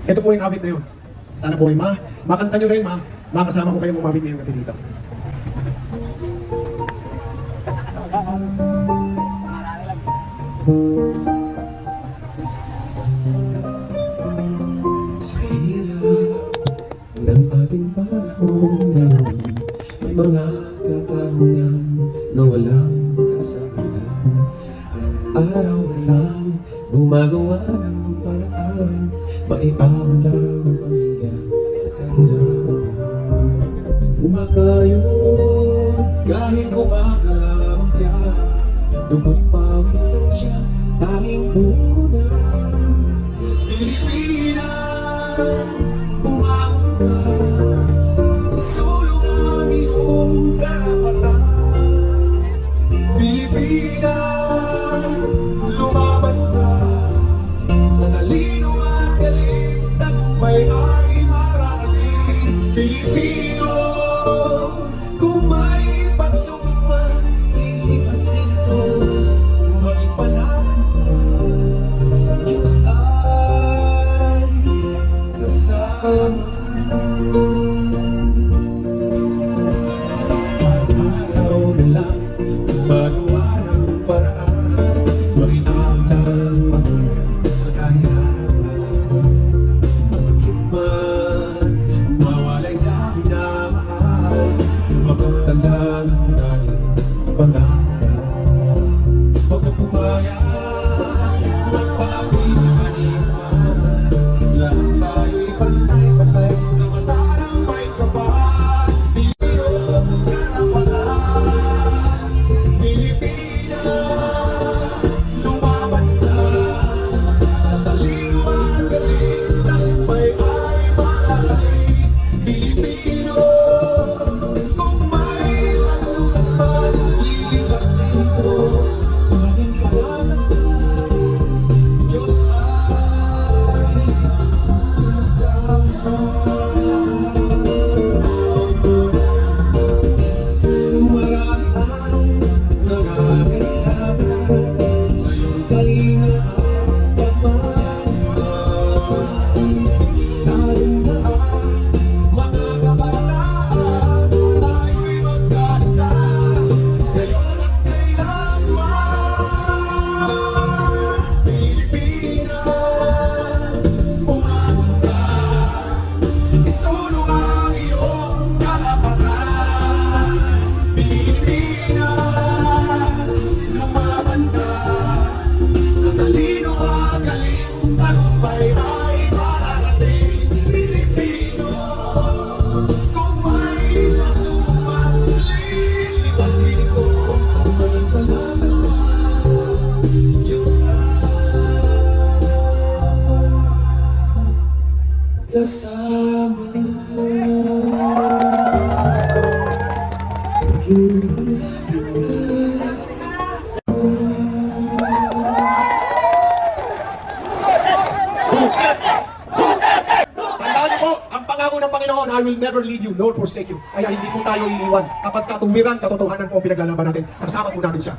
Ito po yung awit na yun. Sana po ay makanta nyo rin, makasama ko kayo umawit ngayong gabi dito. Sa hirap ng ating panahon ngayon, may mga katanungan na walang kasagutan. Araw lang gumagawa ng paraan, maiahon lang ang pamilya sa kahirapan. Kumakayon kahit kumakalawang tiyan, dugot pawis ang siyang tanging punan. Pilipinas, bumangon ka, isulong ang iyong karapatan. Pilipinas, lumaban ka, sa talino at galing, tagumpay ay mararating. Pilipino, kung may pagsubok man, lilipas din ito, maging panahon ka, Diyos ay kasama. Araw na lang, gumagawa ng paraan, makitaan lang pagkakas sa kahirapan. Masakit man, mawalay sa minamahal, magpagtanda ng dahil pangarap. Huwag kang pumaya, magpaapi sa kanina. Lahat tayo'y pantay-pantay sa mata ng may kapal. Pilipino, karapatan. Pilipinas, lumaban ka, sa talino at galing, tagumpay ay mararating. Pilipino, kung may pagsukat man, lilipas din ito, maging pangalan ka, Diyos ay kasama. Marami ang nangangailangan sa iyong kalinga at pagmamahal. Lalo na ang mga kabataan, tayo'y magkaisa ngayon at kailanman. Pilipinas, bumangon ka, isulong ang iyong karapatan. Pilipinas, lumaban ka, sa talino at galing, tagumpay ay mararating. Pilipino, kung may pagsubok man, lilipas din ito, maging pangalan ka, Diyos ay kasama. Tandaan niyo po, ang pangako ng Panginoon, I will never leave you nor forsake you. Kaya hindi po tayo iiwan. Kapag katuwiran, katotohanan po ang pinaglalaban natin, kasama po natin siya.